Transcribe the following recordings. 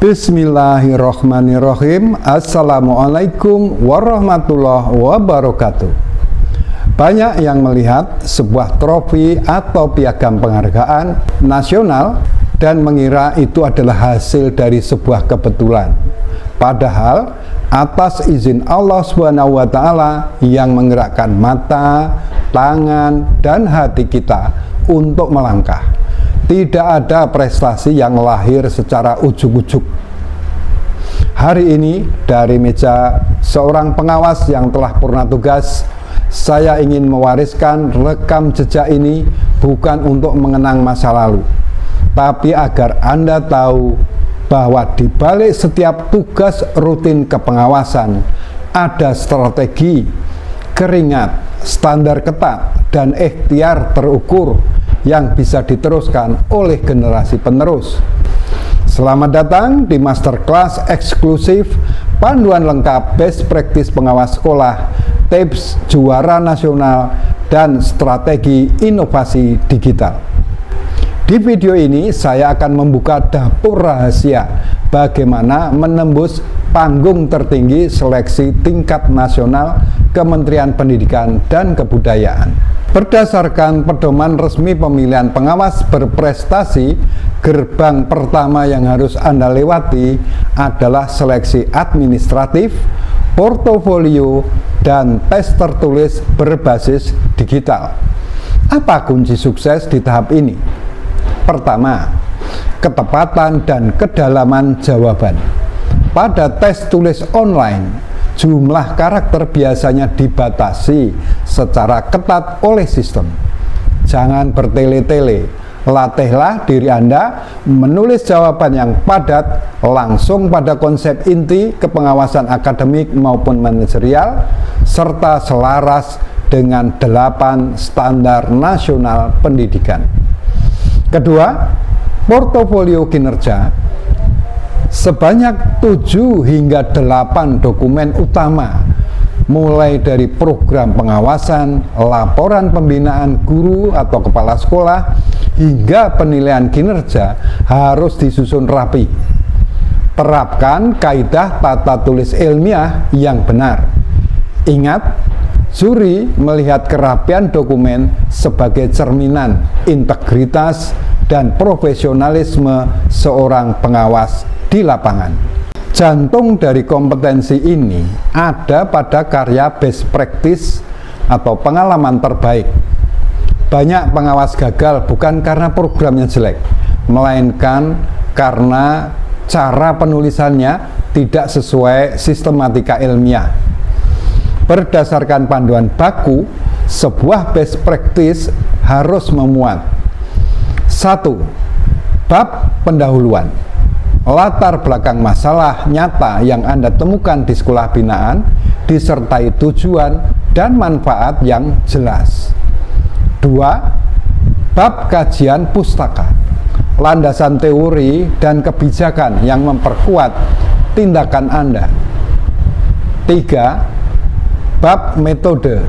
Bismillahirrahmanirrahim. Assalamualaikum warahmatullahi wabarakatuh. Banyak yang melihat sebuah trofi atau piagam penghargaan nasional dan mengira itu adalah hasil dari sebuah kebetulan. Padahal atas izin Allah SWT yang menggerakkan mata, tangan, dan hati kita untuk melangkah. Tidak ada prestasi yang lahir secara ujuk-ujuk. Hari ini dari meja seorang pengawas yang telah purna tugas, saya ingin mewariskan rekam jejak ini bukan untuk mengenang masa lalu, tapi agar Anda tahu bahwa di balik setiap tugas rutin kepengawasan ada strategi, keringat, standar ketat, dan ikhtiar terukur yang bisa diteruskan oleh generasi penerus. Selamat datang di masterclass eksklusif panduan lengkap best practice pengawas sekolah, tips juara nasional, dan strategi inovasi digital. Di video ini saya akan membuka dapur rahasia bagaimana menembus panggung tertinggi seleksi tingkat nasional Kementerian Pendidikan dan Kebudayaan. Berdasarkan pedoman resmi pemilihan pengawas berprestasi, gerbang pertama yang harus Anda lewati adalah seleksi administratif, portofolio, dan tes tertulis berbasis digital. Apa kunci sukses di tahap ini? Pertama, ketepatan dan kedalaman jawaban. Pada tes tulis online, jumlah karakter biasanya dibatasi secara ketat oleh sistem. Jangan bertele-tele, latihlah diri Anda menulis jawaban yang padat langsung pada konsep inti kepengawasan akademik maupun manajerial, serta selaras dengan 8 standar nasional pendidikan. Kedua, portofolio kinerja. Sebanyak 7 hingga 8 dokumen utama, mulai dari program pengawasan, laporan pembinaan guru atau kepala sekolah, hingga penilaian kinerja harus disusun rapi. Terapkan kaidah tata tulis ilmiah yang benar. Ingat, juri melihat kerapian dokumen sebagai cerminan integritas dan profesionalisme seorang pengawas di lapangan. Jantung dari kompetensi ini ada pada karya best practice atau pengalaman terbaik. Banyak pengawas gagal bukan karena programnya jelek, melainkan karena cara penulisannya tidak sesuai sistematika ilmiah. Berdasarkan panduan baku, sebuah best practice harus memuat 1. Bab pendahuluan. Latar belakang masalah nyata yang Anda temukan di sekolah binaan disertai tujuan dan manfaat yang jelas. 2. Bab kajian pustaka. Landasan teori dan kebijakan yang memperkuat tindakan Anda. 3. Bab metode,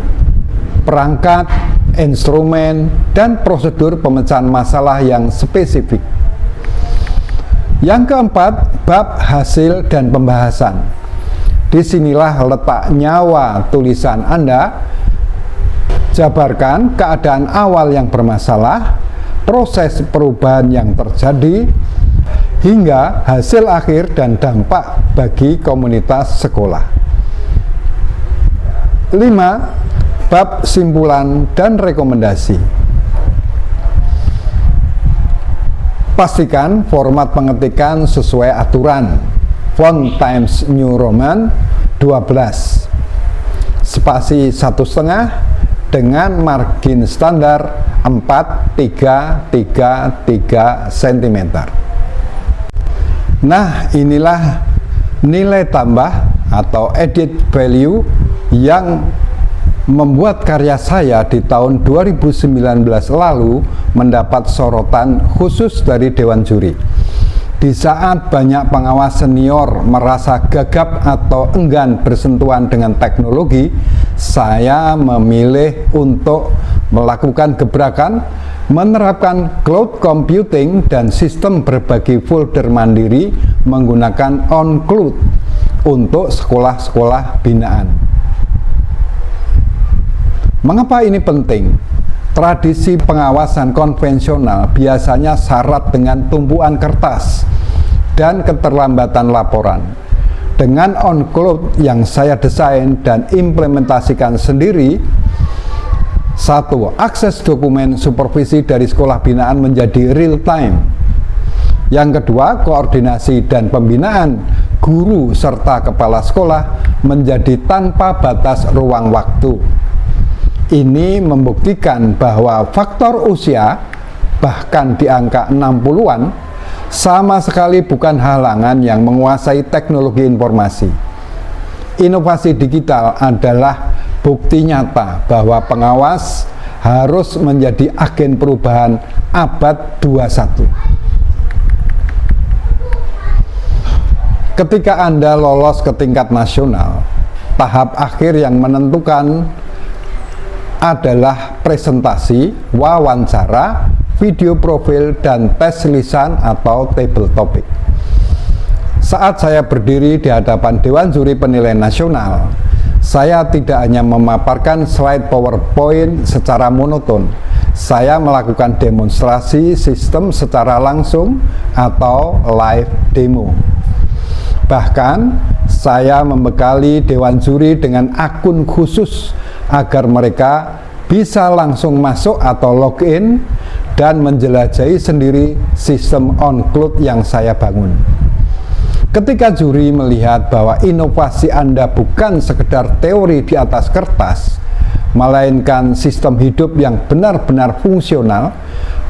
perangkat, instrumen, dan prosedur pemecahan masalah yang spesifik. Yang keempat, bab hasil dan pembahasan. Disinilah letak nyawa tulisan Anda. Jabarkan keadaan awal yang bermasalah, proses perubahan yang terjadi, hingga hasil akhir dan dampak bagi komunitas sekolah. 5. Bab simpulan dan rekomendasi. Pastikan format pengetikan sesuai aturan. Font Times New Roman 12. Spasi 1,5 dengan margin standar 4,333 cm. Nah, inilah nilai tambah atau added value yang membuat karya saya di tahun 2019 lalu mendapat sorotan khusus dari Dewan Juri. Di saat banyak pengawas senior merasa gagap atau enggan bersentuhan dengan teknologi, saya memilih untuk melakukan gebrakan, menerapkan cloud computing dan sistem berbagi folder mandiri menggunakan on-cloud untuk sekolah-sekolah binaan. Mengapa ini penting? Tradisi pengawasan konvensional biasanya syarat dengan tumpuan kertas dan keterlambatan laporan. Dengan on-cloud yang saya desain dan implementasikan sendiri, satu, akses dokumen supervisi dari sekolah binaan menjadi real time. Yang kedua, koordinasi dan pembinaan guru serta kepala sekolah menjadi tanpa batas ruang waktu. Ini membuktikan bahwa faktor usia, bahkan di angka 60-an, sama sekali bukan halangan yang menguasai teknologi informasi. Inovasi digital adalah bukti nyata bahwa pengawas harus menjadi agen perubahan abad 21. Ketika Anda lolos ke tingkat nasional, tahap akhir yang menentukan adalah presentasi, wawancara, video profil, dan tes lisan atau table topic. Saat saya berdiri di hadapan Dewan Juri Penilaian Nasional, saya tidak hanya memaparkan slide PowerPoint secara monoton. Saya melakukan demonstrasi sistem secara langsung atau live demo. Bahkan, saya membekali Dewan Juri dengan akun khusus agar mereka bisa langsung masuk atau login dan menjelajahi sendiri sistem on-cloud yang saya bangun. Ketika juri melihat bahwa inovasi Anda bukan sekedar teori di atas kertas, melainkan sistem hidup yang benar-benar fungsional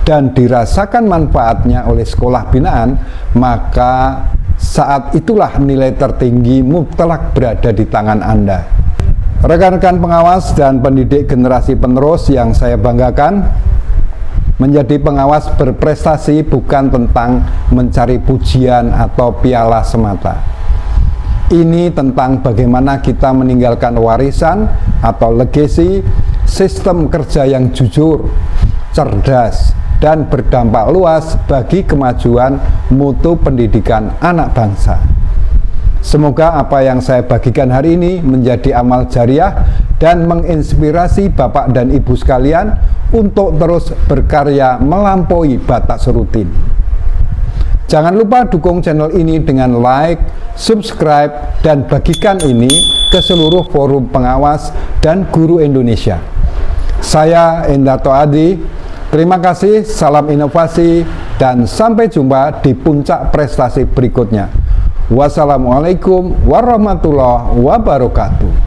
dan dirasakan manfaatnya oleh sekolah binaan, maka saat itulah nilai tertinggi mutlak berada di tangan Anda. Rekan-rekan pengawas dan pendidik generasi penerus yang saya banggakan, menjadi pengawas berprestasi bukan tentang mencari pujian atau piala semata. Ini tentang bagaimana kita meninggalkan warisan atau legacy sistem kerja yang jujur, cerdas, dan berdampak luas bagi kemajuan mutu pendidikan anak bangsa. Semoga apa yang saya bagikan hari ini menjadi amal jariah dan menginspirasi Bapak dan Ibu sekalian untuk terus berkarya melampaui batas rutin. Jangan lupa dukung channel ini dengan like, subscribe, dan bagikan ini ke seluruh forum pengawas dan guru Indonesia. Saya Endarto Adi, terima kasih, salam inovasi, dan sampai jumpa di puncak prestasi berikutnya. Wassalamualaikum warahmatullahi wabarakatuh.